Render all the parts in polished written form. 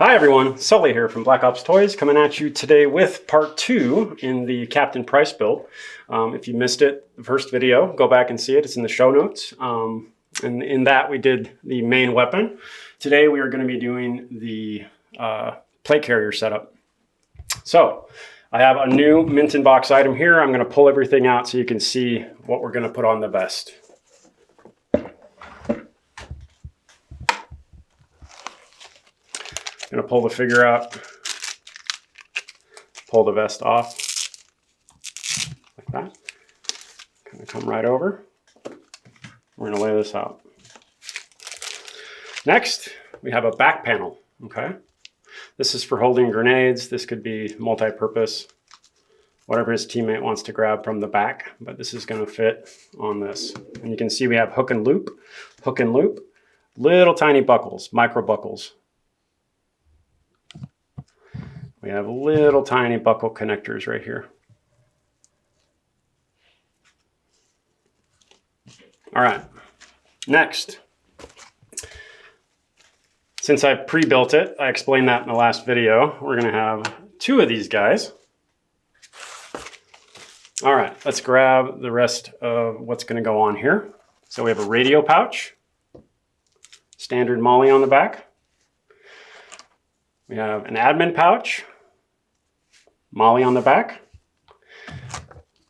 Hi everyone, Sully here from Black Ops Toys, coming at you today with part 2 in the Captain Price build. If you missed it, the first video, go back and see it. It's in the show notes. And in that we did the main weapon. Today we are going to be doing the plate carrier setup. So I have a new mint in box item here. I'm going to pull everything out so you can see what we're going to put on the vest. Going to pull the figure out, pull the vest off like that. Going to come right over. We're going to lay this out. Next, we have a back panel. Okay, this is for holding grenades. This could be multi-purpose, whatever his teammate wants to grab from the back, but this is going to fit on this. And you can see we have hook and loop, little tiny buckles, micro buckles. We have little tiny buckle connectors right here. All right, next. Since I pre-built it, I explained that in the last video, we're gonna have 2 of these guys. All right, let's grab the rest of what's gonna go on here. So we have a radio pouch, standard MOLLE on the back. We have an admin pouch, MOLLE on the back.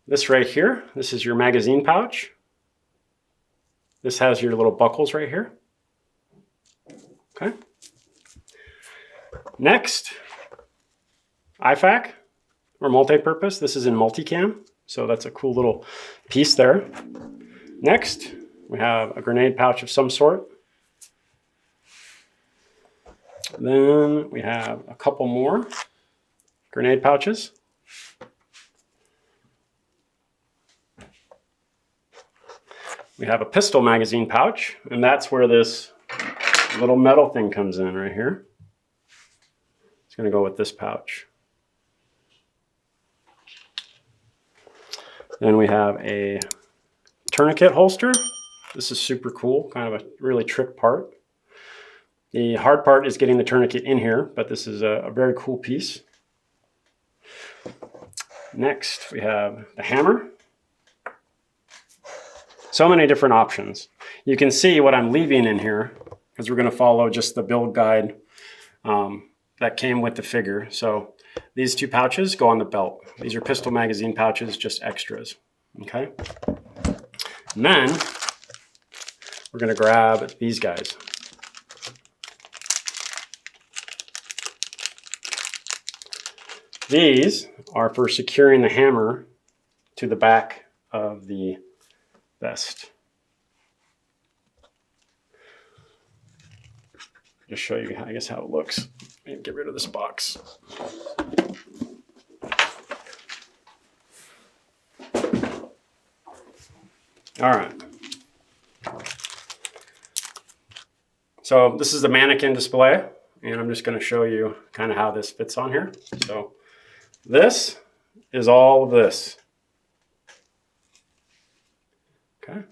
This right here, this is your magazine pouch. This has your little buckles right here. Okay. Next, IFAK or multi-purpose. This is in multicam, so that's a cool little piece there. Next, we have a grenade pouch of some sort. Then we have a couple more grenade pouches. We have a pistol magazine pouch, and that's where this little metal thing comes in right here. It's going to go with this pouch. Then we have a tourniquet holster. This is super cool, kind of a really trick part. The hard part is getting the tourniquet in here, but this is a very cool piece. Next, we have the hammer. So many different options. You can see what I'm leaving in here because we're going to follow just the build guide that came with the figure. So these 2 pouches go on the belt. These are pistol magazine pouches, just extras. Okay. And then we're going to grab these guys. These are for securing the hammer to the back of the vest. Just show you, I guess, how it looks. And get rid of this box. All right. So this is the Mannequin display, and I'm just going to show you kind of how this fits on here. So this is all of this. Okay.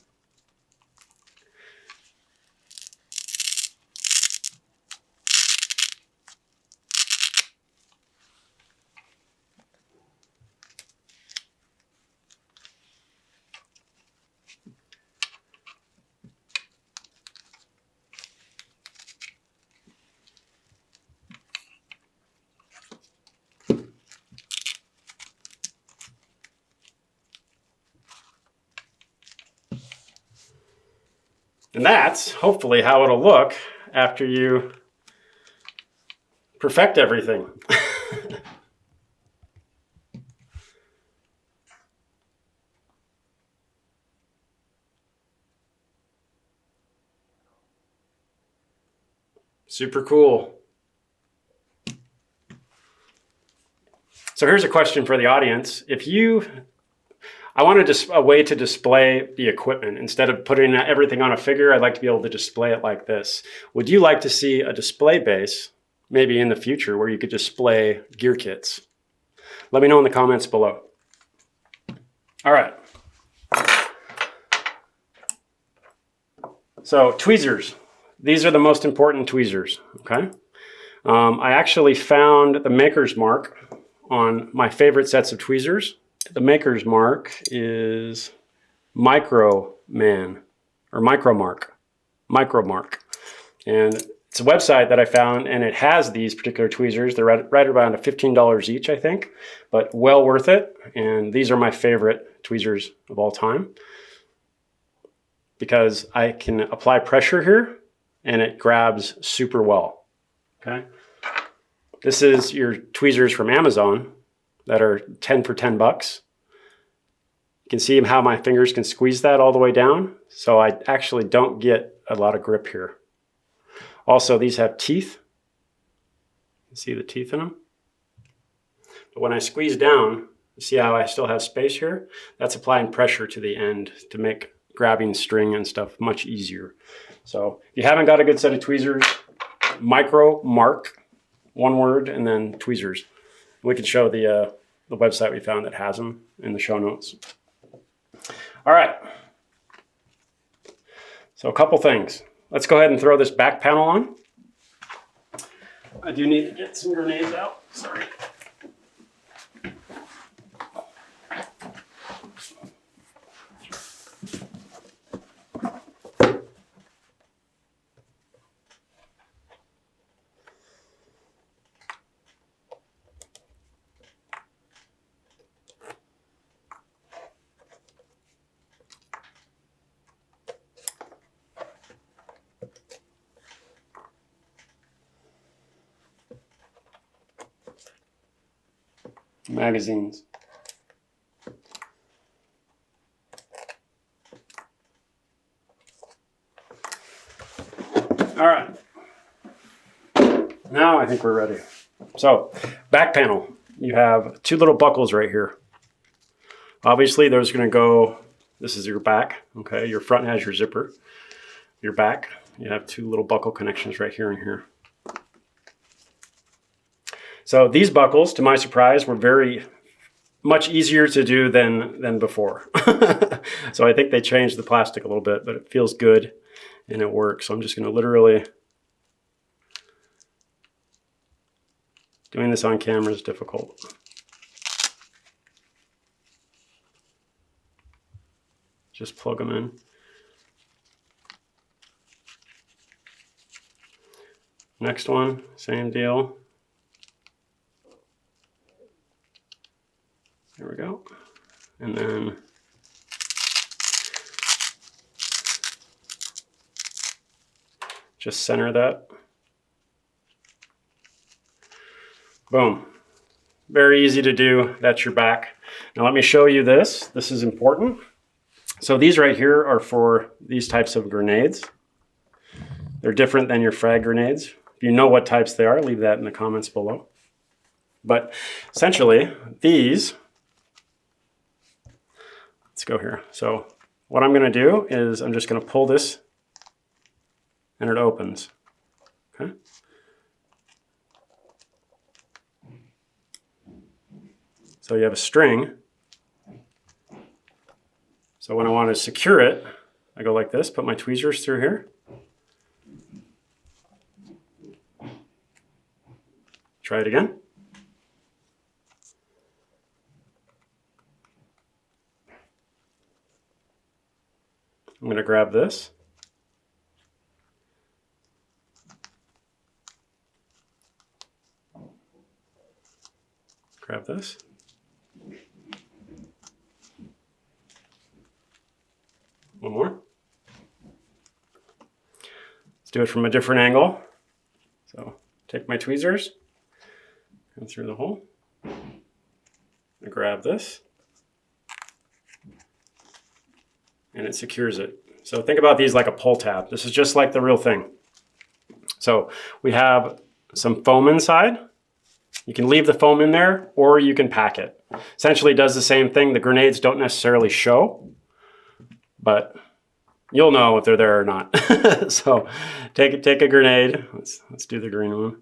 And that's hopefully how it'll look after you perfect everything. Super cool. So here's a question for the audience. I wanted a way to display the equipment. Instead of putting everything on a figure, I'd like to be able to display it like this. Would you like to see a display base, maybe in the future, where you could display gear kits? Let me know in the comments below. All right. So tweezers. These are the most important tweezers, okay? I actually found the maker's mark on my favorite sets of tweezers. The maker's mark is Micro Mark. And it's a website that I found, and it has these particular tweezers. They're right around $15 each, I think, but well worth it. And these are my favorite tweezers of all time because I can apply pressure here and it grabs super well. Okay. This is your tweezers from Amazon that are 10 for $10. You can see how my fingers can squeeze that all the way down. So I actually don't get a lot of grip here. Also, these have teeth. You can see the teeth in them. But when I squeeze down, you see how I still have space here? That's applying pressure to the end to make grabbing string and stuff much easier. So if you haven't got a good set of tweezers, Micro Mark, one word, and then tweezers. We can show the website we found that has them in the show notes. All right. So a couple things. Let's go ahead and throw this back panel on. I do need to get some grenades out. Sorry. Magazines. All right. Now I think we're ready. So, back panel. You have two little buckles right here. Obviously, those are going to go, this is your back, okay? Your front has your zipper. Your back, you have two little buckle connections right here and here. So these buckles, to my surprise, were very much easier to do than before. So I think they changed the plastic a little bit, but it feels good and it works. So I'm just going to literally, doing this on camera is difficult. Just plug them in. Next one, same deal. There we go. And then just center that. Boom. Very easy to do. That's your back. Now let me show you this. This is important. So these right here are for these types of grenades. They're different than your frag grenades. If you know what types they are, leave that in the comments below. But essentially, these, let's go here. So what I'm going to do is I'm just going to pull this and it opens. Okay. So you have a string. So when I want to secure it, I go like this, put my tweezers through here. Try it again. I'm going to grab this. Grab this. One more. Let's do it from a different angle. So take my tweezers, go through the hole, and grab this, and it secures it. So think about these like a pull tab. This is just like the real thing. So we have some foam inside. You can leave the foam in there or you can pack it. Essentially it does the same thing. The grenades don't necessarily show, but you'll know if they're there or not. So take a grenade. Let's do the green one.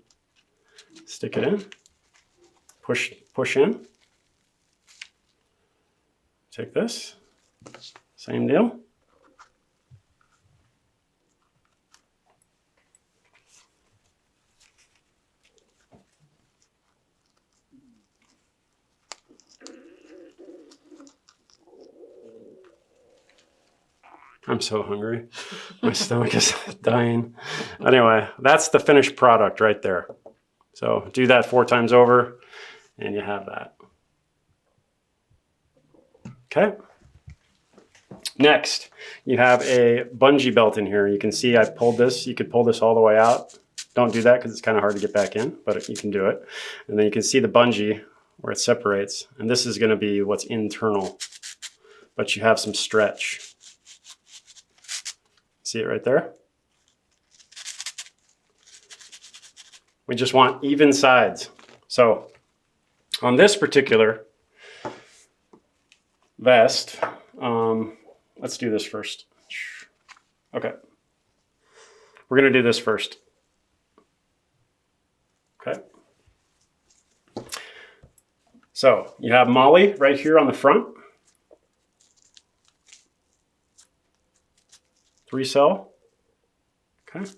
Stick it in. Push in. Take this. Same deal. I'm so hungry. My stomach is dying. Anyway, that's the finished product right there. So do that 4 times over and you have that. Okay. Next, you have a bungee belt in here. You can see I pulled this. You could pull this all the way out. Don't do that because it's kind of hard to get back in, but you can do it. And then you can see the bungee where it separates. And this is going to be what's internal, but you have some stretch. See it right there? We just want even sides. So on this particular vest, let's do this first. Okay. We're going to do this first. Okay. So you have Molly right here on the front. 3 cell. Okay.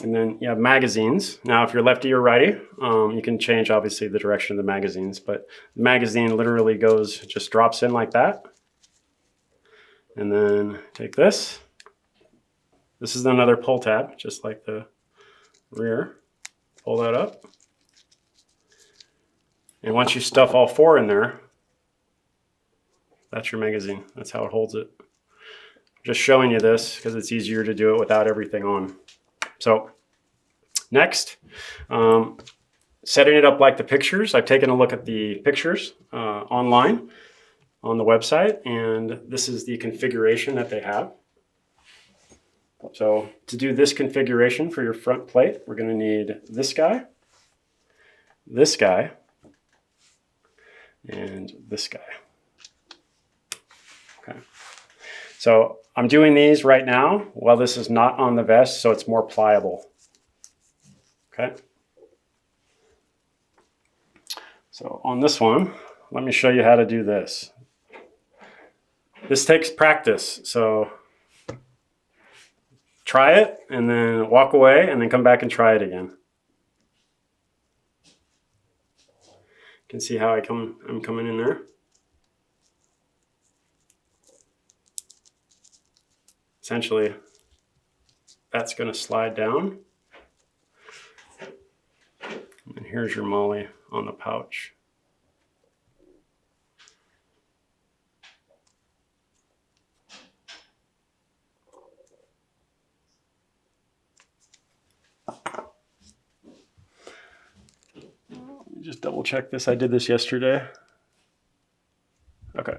And then you have magazines. Now, if you're lefty or righty, you can change obviously the direction of the magazines, but the magazine literally goes, just drops in like that. And then take this. This is another pull tab, just like the rear. Pull that up. And once you stuff all 4 in there, that's your magazine. That's how it holds it. Just showing you this because it's easier to do it without everything on. So next, setting it up like the pictures. I've taken a look at the pictures online on the website, and this is the configuration that they have. So to do this configuration for your front plate, we're going to need this guy, and this guy. Okay. So I'm doing these right now while this is not on the vest, so it's more pliable. Okay. So on this one, let me show you how to do this. This takes practice, so try it and then walk away and then come back and try it again. You can see how I'm coming in there. Essentially, that's going to slide down. And here's your Molly on the pouch. Just double check this. I did this yesterday. Okay,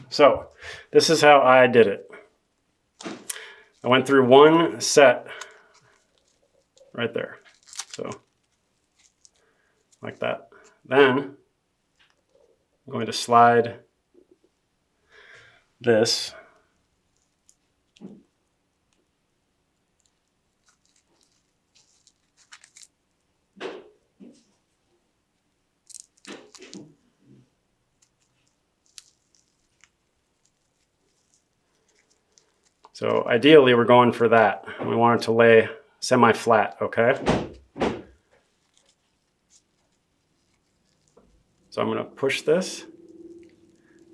so this is how I did it. I went through one set right there. So like that. Then I'm going to slide this So ideally we're going for that. We want it to lay semi-flat, okay? So I'm going to push this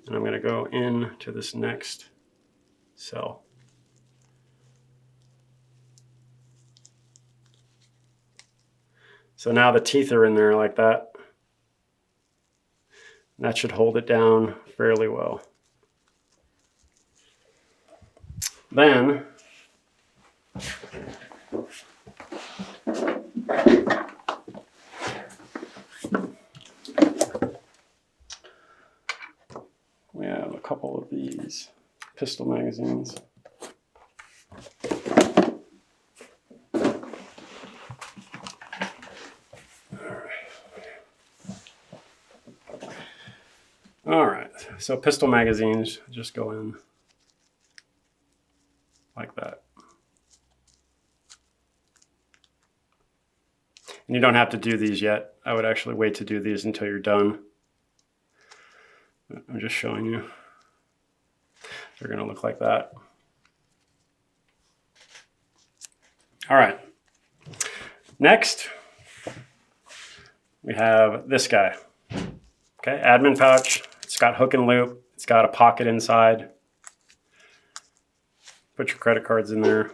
and I'm going to go into this next cell. So now the teeth are in there like that. That should hold it down fairly well. Then we have a couple of these pistol magazines. All right, so pistol magazines just go in like that. And you don't have to do these yet. I would actually wait to do these until you're done. I'm just showing you. They're going to look like that. All right. Next, we have this guy. Okay, admin pouch. It's got hook and loop. It's got a pocket inside. put your credit cards in there.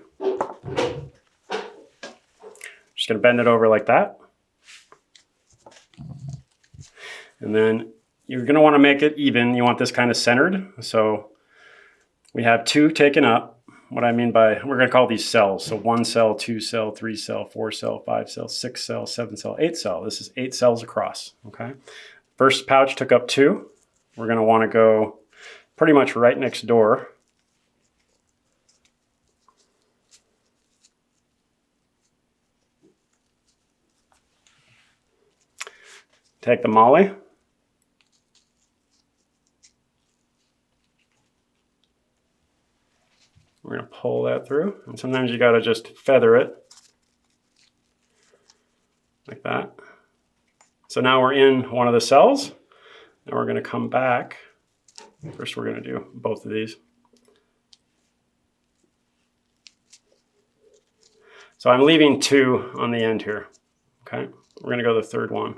Just going to bend it over like that. And then you're going to want to make it even. You want this kind of centered. So we have 2 taken up. What I mean by, we're going to call these cells. So 1 cell, 2 cell, 3 cell, 4 cell, 5 cell, 6 cell, 7 cell, 8 cell. This is 8 cells across, okay? First pouch took up 2. We're going to want to go pretty much right next door. Take the molly. We're going to pull that through, and sometimes you got to just feather it like that. So now we're in one of the cells. Now we're going to come back. First, we're going to do both of these. So I'm leaving 2 on the end here. Okay, we're going to go to the third one.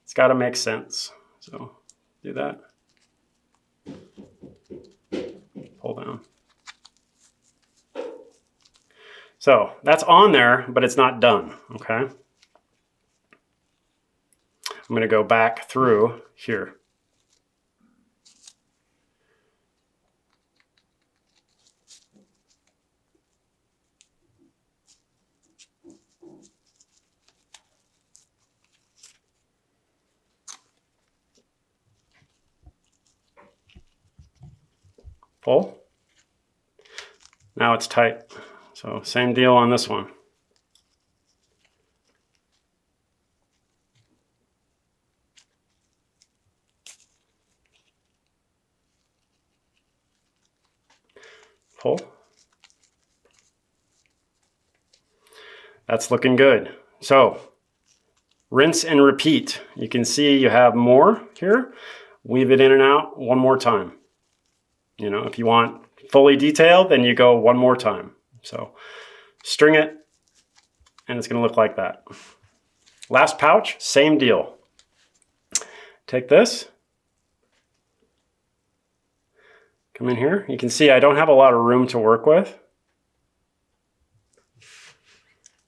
It's got to make sense. So do that. Pull down. So that's on there, but it's not done, okay? I'm going to go back through here. Pull. Now it's tight. So same deal on this one. Pull. That's looking good. So rinse and repeat. You can see you have more here. Weave it in and out one more time. You know, if you want fully detailed, then you go one more time. So string it, and it's going to look like that. Last pouch, same deal. Take this. Come in here. You can see I don't have a lot of room to work with.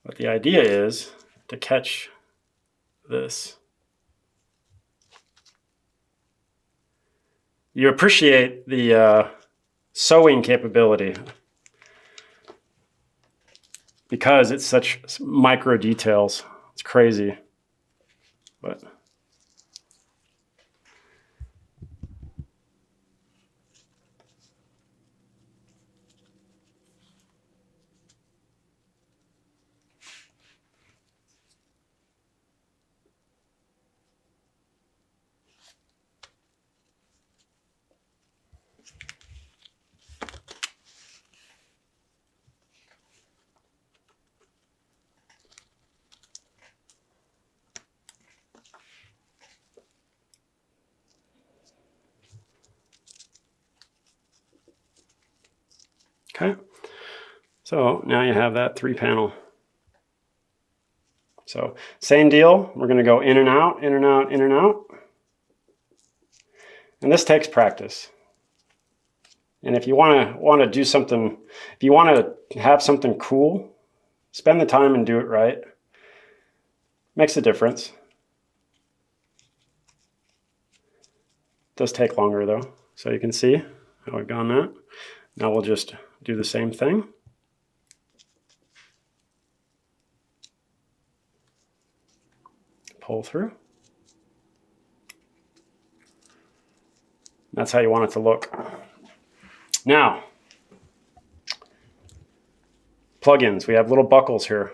But the idea is to catch this. You appreciate the sewing capability because it's such micro details. It's crazy, but okay, so now you have that 3-panel. So same deal, we're going to go in and out, in and out, in and out. And this takes practice. And if you want to do something, if you want to have something cool, spend the time and do it right. Makes a difference. It does take longer though. So you can see how I've gone that. Now we'll just do the same thing. Pull through. That's how you want it to look. Now, plugins. We have little buckles here.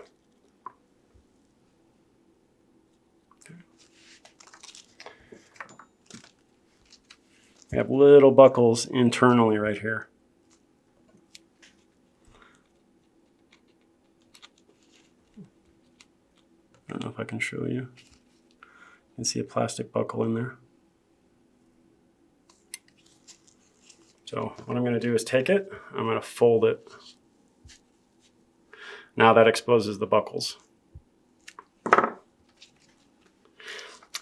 We have little buckles internally right here. I don't know if I can show you. You can see a plastic buckle in there. So what I'm going to do is take it, I'm going to fold it. Now that exposes the buckles.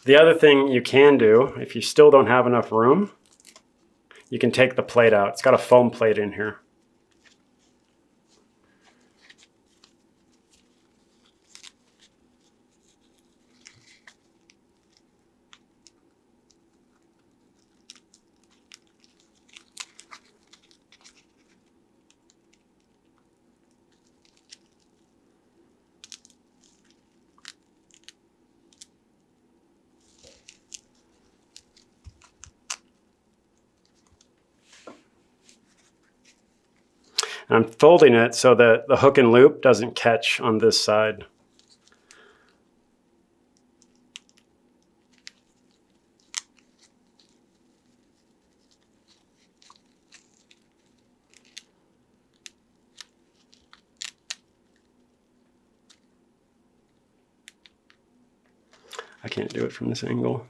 The other thing you can do, if you still don't have enough room, you can take the plate out. It's got a foam plate in here. And I'm folding it so that the hook and loop doesn't catch on this side. I can't do it from this angle.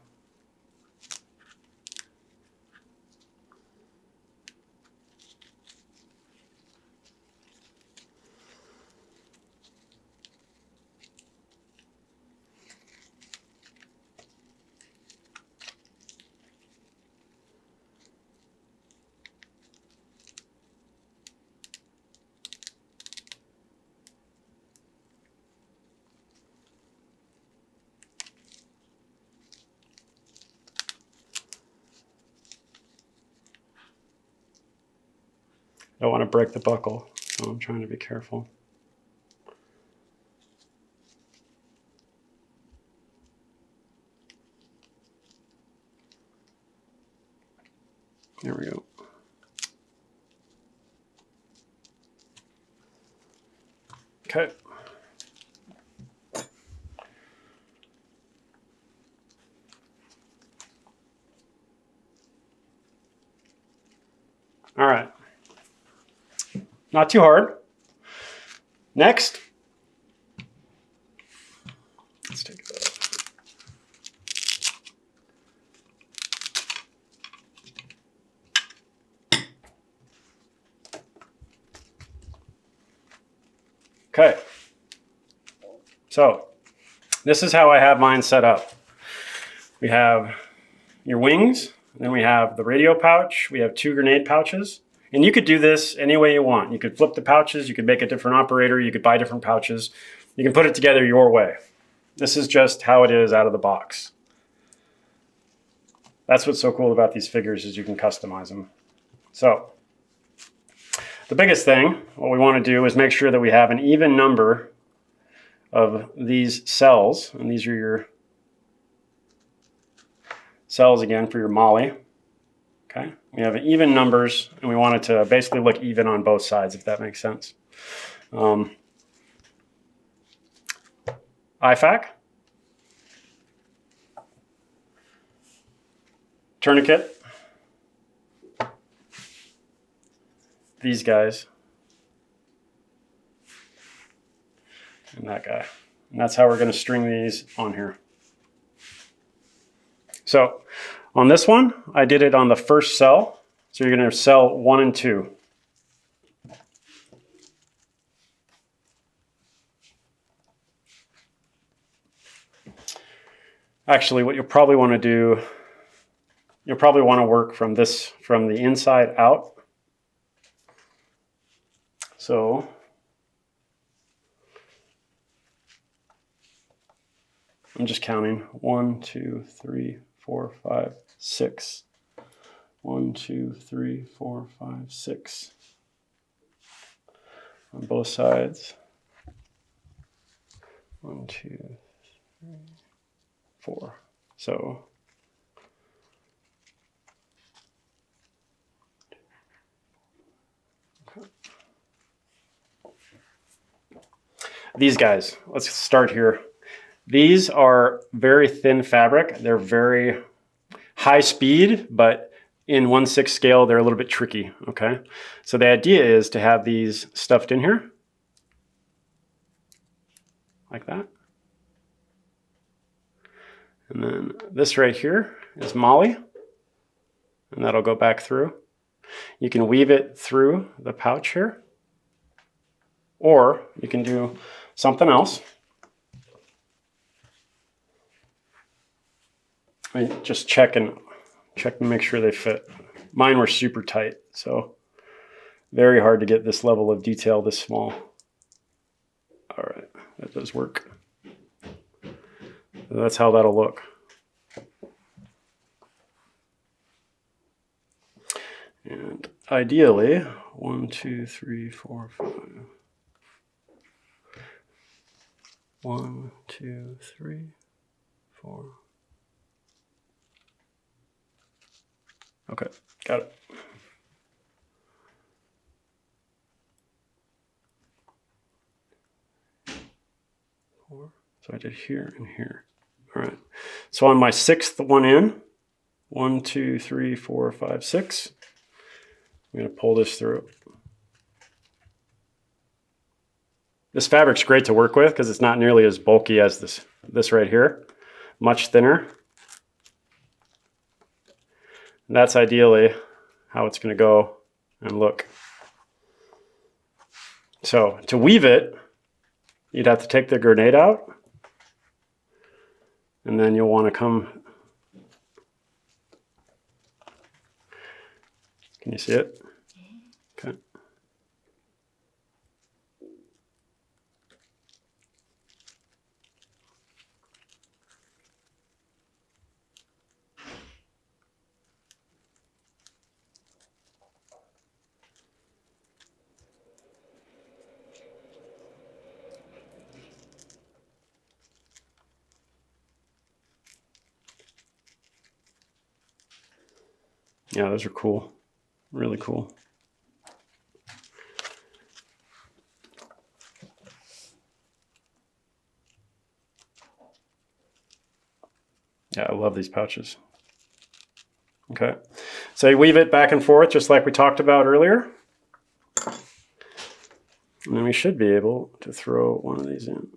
I don't want to break the buckle, so I'm trying to be careful. There we go. Okay. All right. Not too hard. Next, let's take it out. Okay. So this is how I have mine set up. We have your wings, then we have the radio pouch, we have 2 grenade pouches. And you could do this any way you want. You could flip the pouches, you could make a different operator, you could buy different pouches. You can put it together your way. This is just how it is out of the box. That's what's so cool about these figures is you can customize them. So the biggest thing, what we want to do is make sure that we have an even number of these cells. And these are your cells again for your molly. Okay, we have even numbers, and we want it to basically look even on both sides, if that makes sense. IFAC, tourniquet, these guys, and that guy. And that's how we're going to string these on here. So on this one, I did it on the first cell. So you're going to cell 1 and 2. Actually, what you'll probably want to do, you'll probably want to work from the inside out. So I'm just counting 1, 2, 3, 4, 5, 6. 1, 2, 3, 4, 5, 6. On both sides. 1, 2, 3, 4. So these guys, let's start here. These are very thin fabric. They're very high speed, but in 1/6 scale, they're a little bit tricky, okay? So the idea is to have these stuffed in here, like that. And then this right here is molly, and that'll go back through. You can weave it through the pouch here, or you can do something else. I mean, just check and make sure they fit. Mine were super tight, so very hard to get this level of detail this small. All right, that does work. That's how that'll look. And ideally, 1, 2, 3, 4, 5. 1, 2, 3, 4. Okay, got it. 4. So I did here and here. All right. So on my 6th one in, 1, 2, 3, 4, 5, 6. I'm going to pull this through. This fabric's great to work with because it's not nearly as bulky as this right here. Much thinner. And that's ideally how it's going to go and look. So to weave it, you'd have to take the grenade out, and then you'll want to come. Can you see it? Okay. Yeah, those are cool. Really cool. Yeah, I love these pouches. Okay, so you weave it back and forth just like we talked about earlier. And then we should be able to throw one of these in.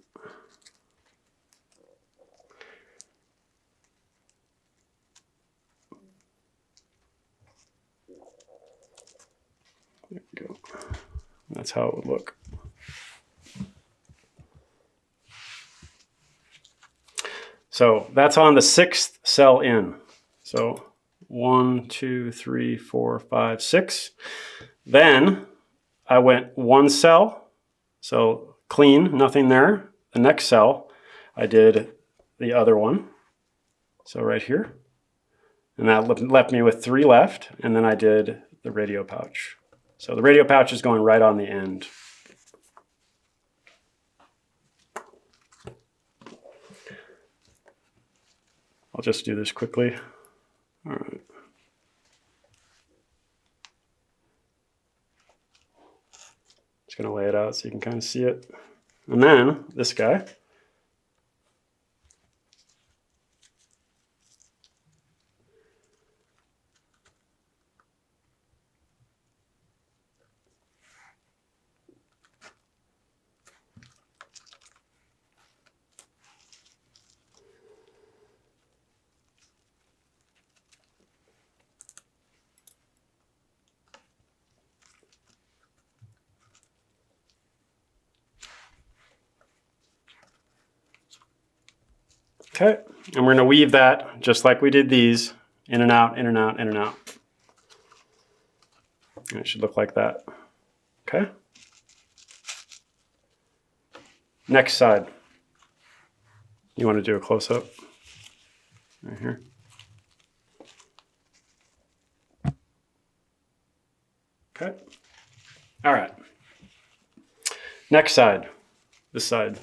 There we go. That's how it would look. So that's on the 6th cell in. So 1, 2, 3, 4, 5, 6. Then I went 1 cell, so clean, nothing there. The next cell, I did the other one. So right here. And that left me with 3 left. And then I did the radio pouch. So the radio pouch is going right on the end. I'll just do this quickly. All right. Just going to lay it out so you can kind of see it. And then this guy. Okay, and we're going to weave that just like we did these, in and out, in and out, in and out. And it should look like that. Okay. Next side. You want to do a close-up right here. Okay. All right. Next side, this side.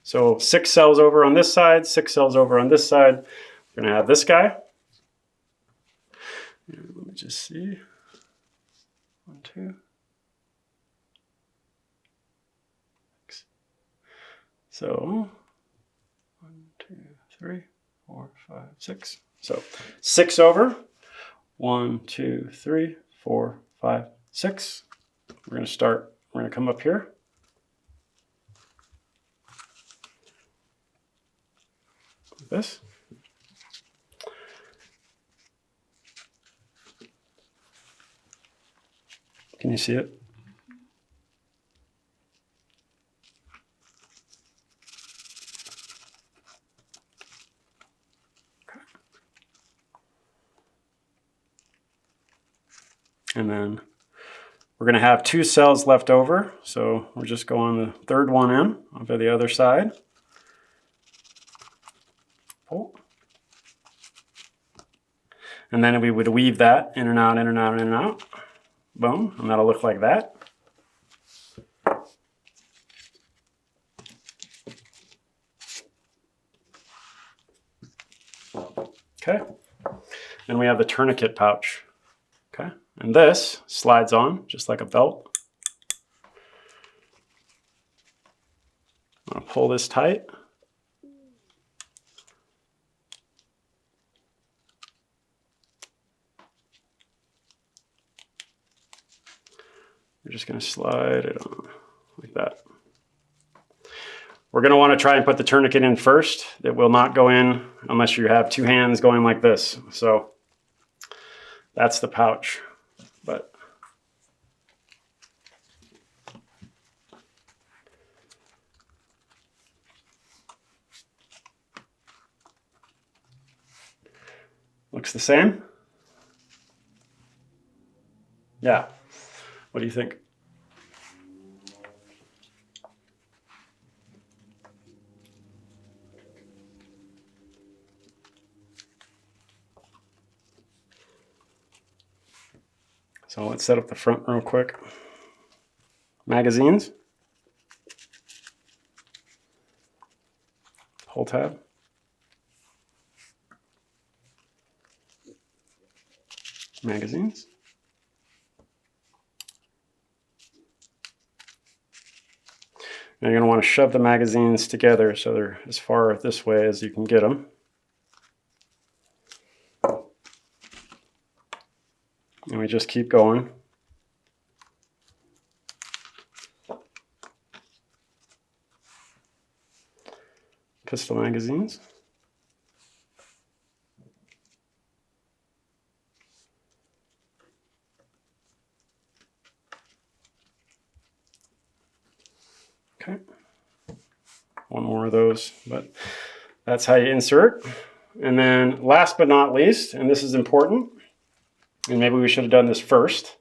So 6 cells over on this side, 6 cells over on this side. We're going to have this guy. And let me just see. 1, 2. So 1, 2, 3, 4, 5, 6. So 6 over. 1, 2, 3, 4, 5, 6. We're going to start. We're going to come up here. This. Can you see it? Okay. And then we're going to have 2 cells left over, so we're just going the 3rd one in over the other side. Pull. And then we would weave that in and out, in and out, in and out. Boom, and that'll look like that. Okay, then we have the tourniquet pouch. Okay, and this slides on just like a belt. I'm gonna pull this tight, We're just going to slide it on like that. We're going to want to try and put the tourniquet in first. It will not go in unless you have two hands going like this. So that's the pouch. But looks the same. Yeah. What do you think? So let's set up the front real quick. Magazines. Pull tab. Magazines. Now you're going to want to shove the magazines together so they're as far this way as you can get them. And we just keep going. Pistol magazines. Okay. One more of those, but that's how you insert. And then last but not least, and this is important, and maybe we should have done this first,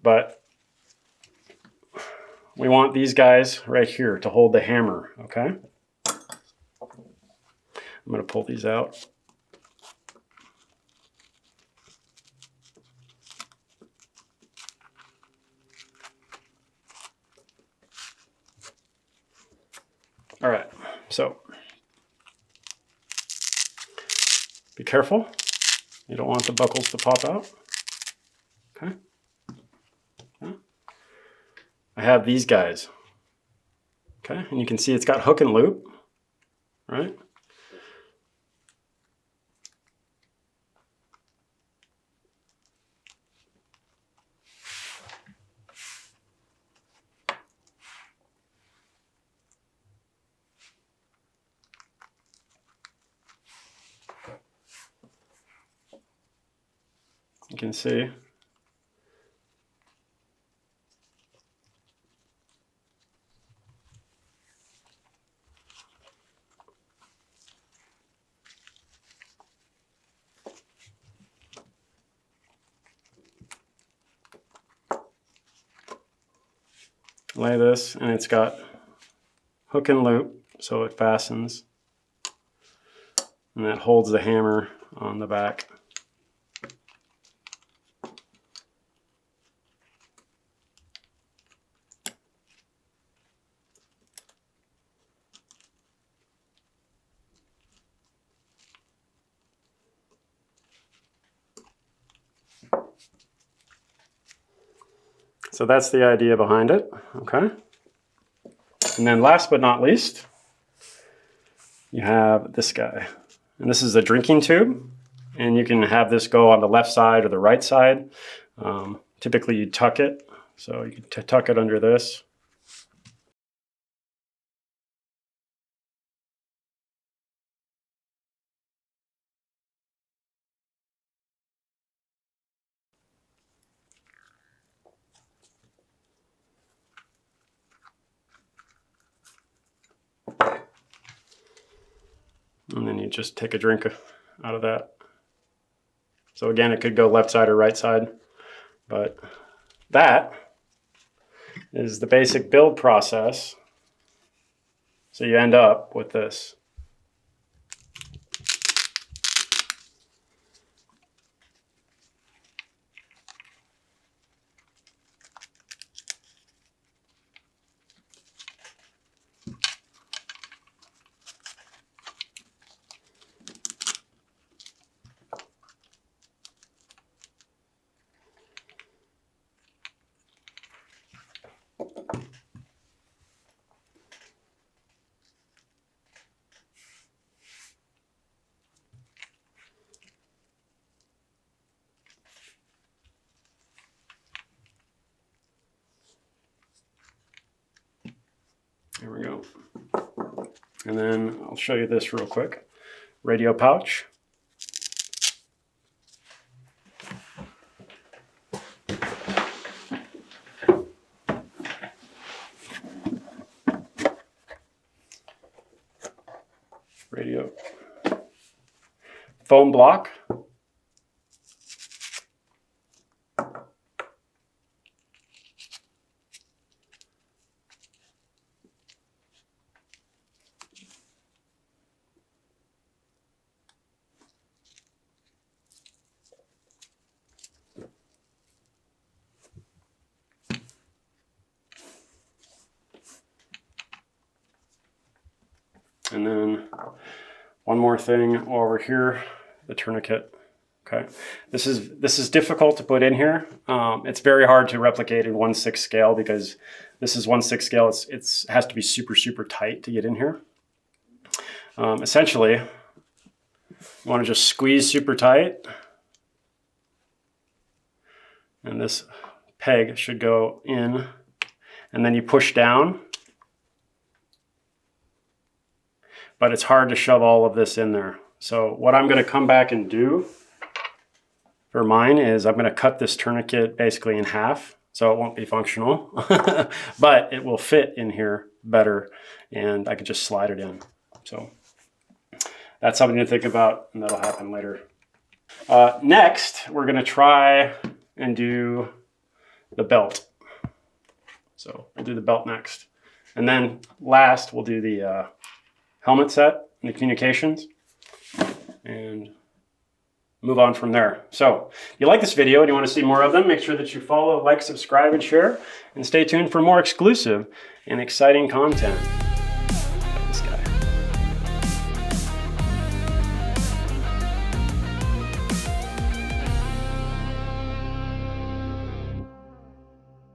but we want these guys right here to hold the hammer, okay? I'm going to pull these out. All right, so be careful. You don't want the buckles to pop out. Okay. I have these guys. Okay, and you can see it's got hook and loop, right? You can see. Lay this, and it's got hook and loop, so it fastens, and that holds the hammer on the back. So that's the idea behind it, okay? And then last but not least, you have this guy. And this is a drinking tube, and you can have this go on the left side or the right side. Typically you tuck it, so you can tuck it under this. And then you just take a drink out of that. So again, it could go left side or right side, but that is the basic build process. So you end up with this. And then I'll show you this real quick. Radio pouch. Radio. Foam block. And then one more thing over here, the tourniquet. Okay, this is difficult to put in here. It's very hard to replicate in 1/6 scale because this is 1/6 scale. It has to be super tight to get in here. Essentially, you want to just squeeze super tight, and this peg should go in, and then you push down. But it's hard to shove all of this in there. So what I'm going to come back and do for mine is I'm going to cut this tourniquet basically in half, so it won't be functional, but it will fit in here better, and I could just slide it in. So that's something to think about, and that'll happen later. Next, we're going to try and do the belt. So we'll do the belt next. And then last, we'll do the helmet set and the communications, and move on from there. So if you like this video and you want to see more of them, make sure that you follow, like, subscribe, and share, and stay tuned for more exclusive and exciting content.